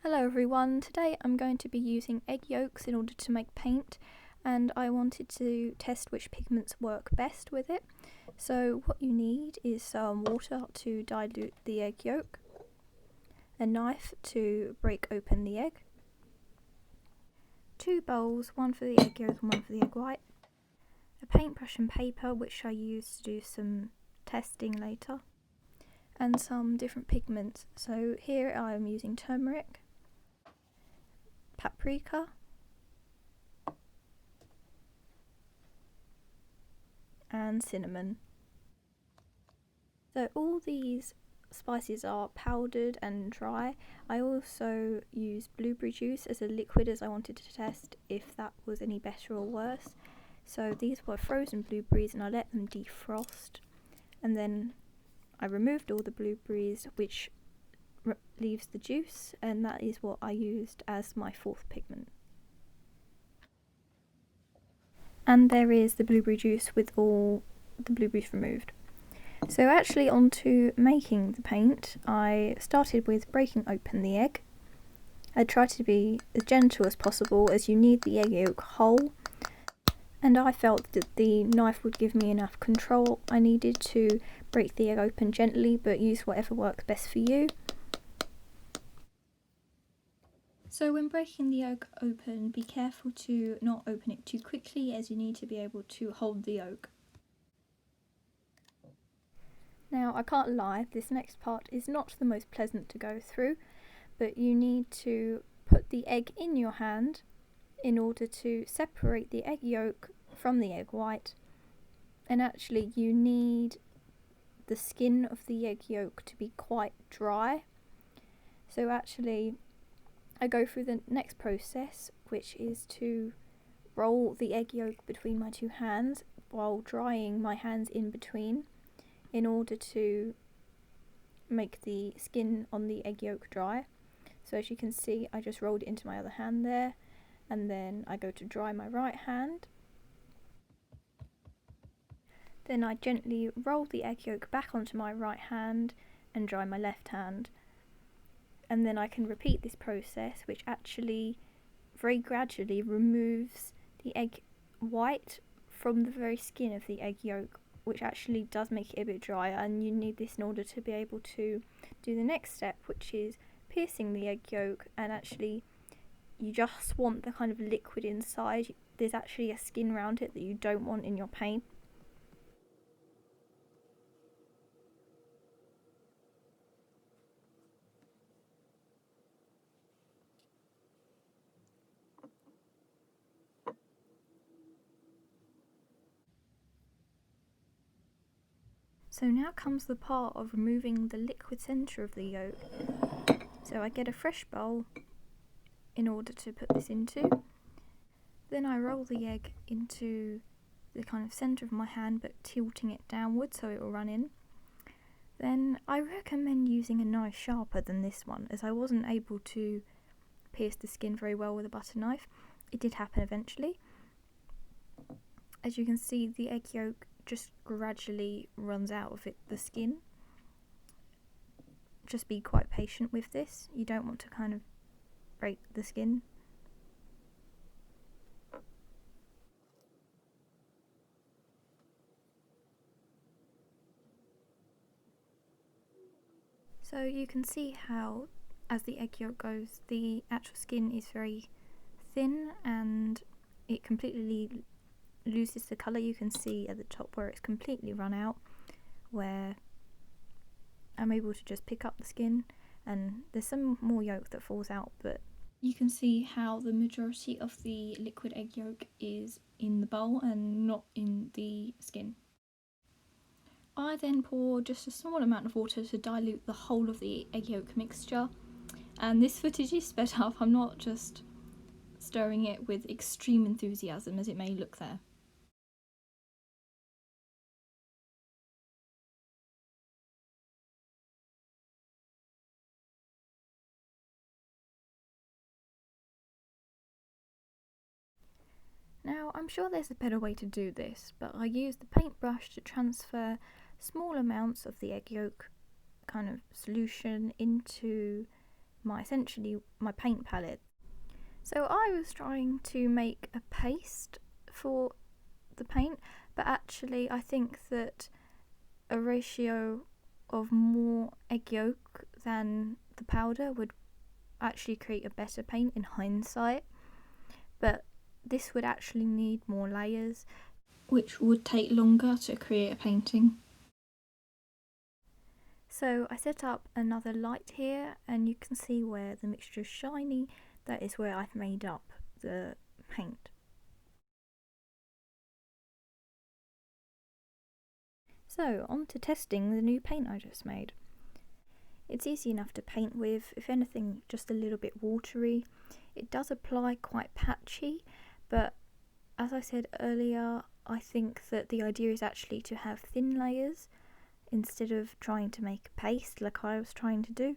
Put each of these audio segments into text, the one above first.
Hello everyone, today I'm going to be using egg yolks in order to make paint, and I wanted to test which pigments work best with it. So what you need is some water to dilute the egg yolk, a knife to break open the egg, 2 bowls, one for the egg yolk and one for the egg white, a paintbrush and paper which I use to do some testing later, and some different pigments. So here I am using turmeric, paprika, and cinnamon. So all these spices are powdered and dry. I also use blueberry juice as a liquid as I wanted to test if that was any better or worse. So these were frozen blueberries and I let them defrost, and then I removed all the blueberries, which leaves the juice, and that is what I used as my fourth pigment. And there is the blueberry juice with all the blueberries removed. So actually onto making the paint, I started with breaking open the egg. I tried to be as gentle as possible as you need the egg yolk whole, and I felt that the knife would give me enough control. I needed to break the egg open gently, but use whatever works best for you. So when breaking the yolk open, be careful to not open it too quickly, as you need to be able to hold the yolk. Now I can't lie, this next part is not the most pleasant to go through, but you need to put the egg in your hand in order to separate the egg yolk from the egg white, and actually you need the skin of the egg yolk to be quite dry. So actually I go through the next process, which is to roll the egg yolk between my two hands while drying my hands in between, in order to make the skin on the egg yolk dry. So as you can see, I just rolled it into my other hand there, and then I go to dry my right hand. Then I gently roll the egg yolk back onto my right hand and dry my left hand. And then I can repeat this process, which actually very gradually removes the egg white from the very skin of the egg yolk, which actually does make it a bit drier, and you need this in order to be able to do the next step, which is piercing the egg yolk. And actually you just want the kind of liquid inside. There's actually a skin around it that you don't want in your paint. So now comes the part of removing the liquid centre of the yolk. So I get a fresh bowl in order to put this into. Then I roll the egg into the kind of centre of my hand, but tilting it downwards so it will run in. Then I recommend using a knife sharper than this one, as I wasn't able to pierce the skin very well with a butter knife. It did happen eventually. As you can see, the egg yolk just gradually runs out of the skin. Just be quite patient with this. You don't want to kind of break the skin. So you can see how, as the egg yolk goes, the actual skin is very thin and it completely loses the colour. You can see at the top where it's completely run out, where I'm able to just pick up the skin, and there's some more yolk that falls out, but you can see how the majority of the liquid egg yolk is in the bowl and not in the skin. I then pour just a small amount of water to dilute the whole of the egg yolk mixture, and this footage is sped up. I'm not just stirring it with extreme enthusiasm as it may look there. Now, I'm sure there's a better way to do this, but I use the paintbrush to transfer small amounts of the egg yolk kind of solution into essentially my paint palette. So I was trying to make a paste for the paint, but actually I think that a ratio of more egg yolk than the powder would actually create a better paint in hindsight, but this would actually need more layers, which would take longer to create a painting. So I set up another light here, and you can see where the mixture is shiny. That is where I've made up the paint. So on to testing the new paint I just made. It's easy enough to paint with, if anything just a little bit watery. It does apply quite patchy, but as I said earlier, I think that the idea is actually to have thin layers instead of trying to make a paste like I was trying to do.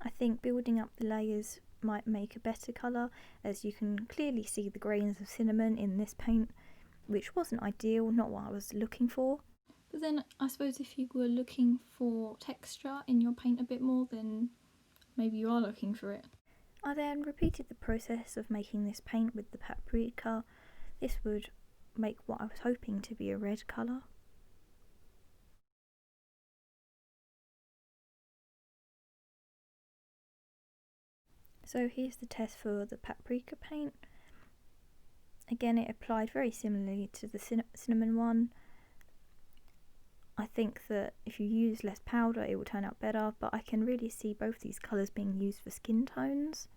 I think building up the layers might make a better colour, as you can clearly see the grains of cinnamon in this paint, which wasn't ideal, not what I was looking for. But then I suppose if you were looking for texture in your paint a bit more, then maybe you are looking for it. I then repeated the process of making this paint with the paprika. This would make what I was hoping to be a red colour. So here's the test for the paprika paint. Again, it applied very similarly to the cinnamon one. I think that if you use less powder it will turn out better, but I can really see both these colours being used for skin tones.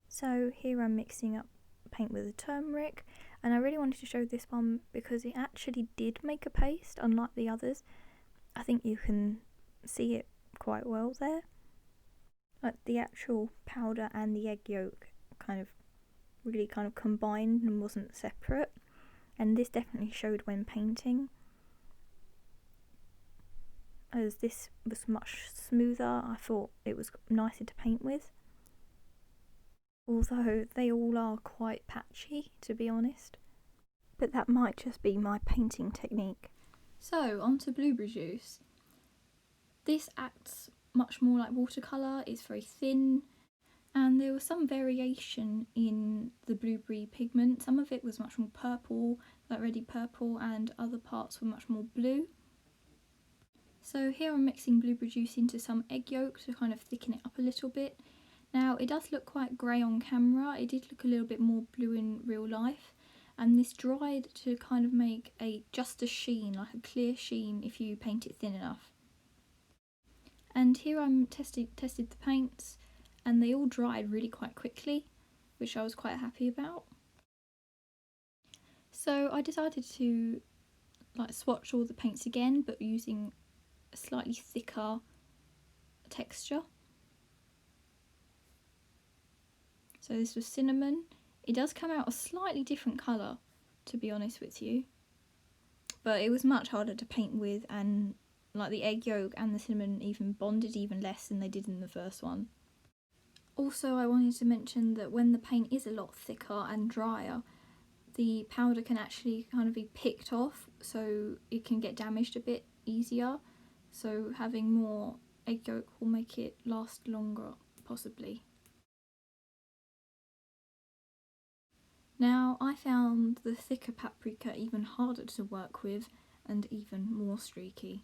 So here I'm mixing up paint with the turmeric, and I really wanted to show this one because it actually did make a paste, unlike the others. I think you can see it quite well there. Like the actual powder and the egg yolk really combined and wasn't separate, and this definitely showed when painting, as this was much smoother. I thought it was nicer to paint with, although they all are quite patchy, to be honest, but that might just be my painting technique. So on to blueberry juice. This acts much more like watercolour, it's very thin, and there was some variation in the blueberry pigment. Some of it was much more purple, like reddy purple, and other parts were much more blue. So here I'm mixing blueberry juice into some egg yolk to kind of thicken it up a little bit. Now it does look quite grey on camera, it did look a little bit more blue in real life, and this dried to kind of make just a sheen, like a clear sheen if you paint it thin enough. And here I'm tested the paints, and they all dried really quite quickly, which I was quite happy about. So I decided to swatch all the paints again, but using a slightly thicker texture. So this was cinnamon. It does come out a slightly different colour, to be honest with you, but it was much harder to paint with, and the egg yolk and the cinnamon even bonded even less than they did in the first one. Also, I wanted to mention that when the paint is a lot thicker and drier, the powder can actually kind of be picked off, so it can get damaged a bit easier. So having more egg yolk will make it last longer, possibly. Now, I found the thicker paprika even harder to work with and even more streaky.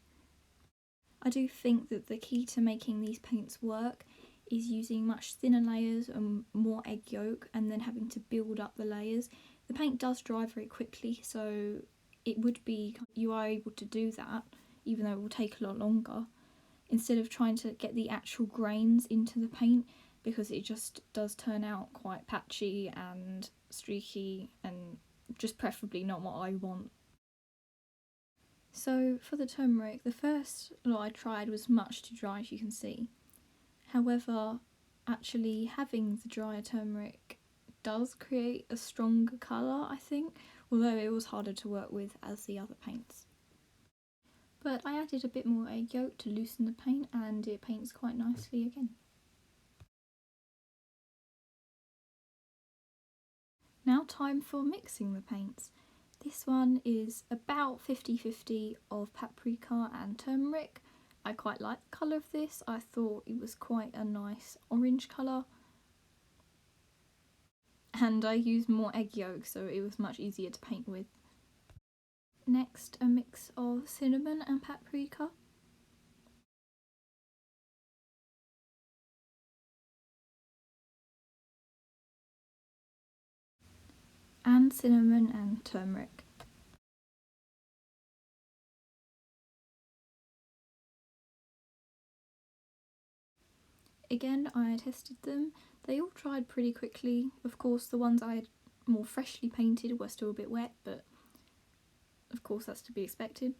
I do think that the key to making these paints work is using much thinner layers and more egg yolk, and then having to build up the layers. The paint does dry very quickly, so you are able to do that, even though it will take a lot longer, instead of trying to get the actual grains into the paint, because it just does turn out quite patchy and streaky, and just preferably not what I want. So for the turmeric, the first lot I tried was much too dry, as you can see. However, actually having the drier turmeric does create a stronger colour, I think, although it was harder to work with as the other paints. But I added a bit more egg yolk to loosen the paint, and it paints quite nicely again. Now time for mixing the paints. This one is about 50-50 of paprika and turmeric, I quite like the colour of this. I thought it was quite a nice orange colour. And I used more egg yolk, so it was much easier to paint with. Next, a mix of cinnamon and paprika. And cinnamon and turmeric. Again, I tested them. They all dried pretty quickly. Of course, the ones I had more freshly painted were still a bit wet, but of course that's to be expected.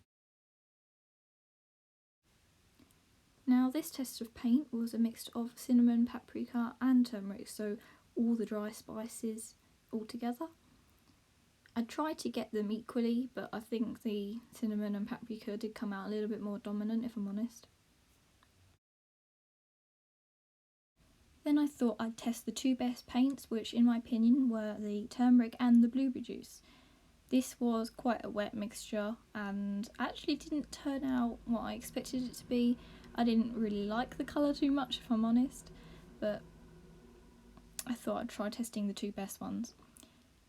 Now, this test of paint was a mix of cinnamon, paprika and turmeric, so all the dry spices all together. I tried to get them equally, but I think the cinnamon and paprika did come out a little bit more dominant, if I'm honest. Then I thought I'd test the two best paints, which in my opinion were the turmeric and the blueberry juice. This was quite a wet mixture and actually didn't turn out what I expected it to be. I didn't really like the colour too much, if I'm honest, but I thought I'd try testing the two best ones.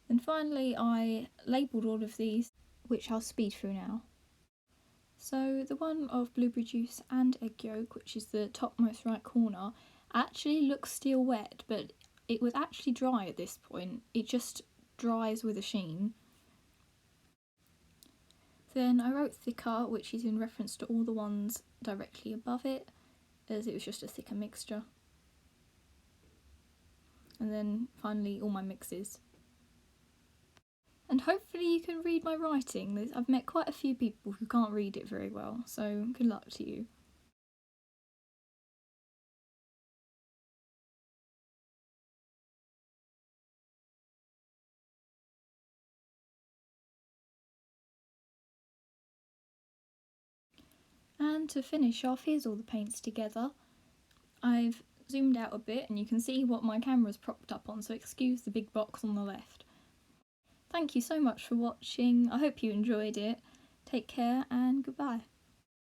Then finally I labelled all of these, which I'll speed through now. So the one of blueberry juice and egg yolk, which is the topmost right corner, actually looks still wet, but it was actually dry at this point. It just dries with a sheen. Then I wrote thicker, which is in reference to all the ones directly above it, as it was just a thicker mixture. And then finally all my mixes. And hopefully you can read my writing. I've met quite a few people who can't read it very well, so good luck to you. And to finish off, here's all the paints together. I've zoomed out a bit and you can see what my camera's propped up on, so excuse the big box on the left. Thank you so much for watching. I hope you enjoyed it. Take care and goodbye.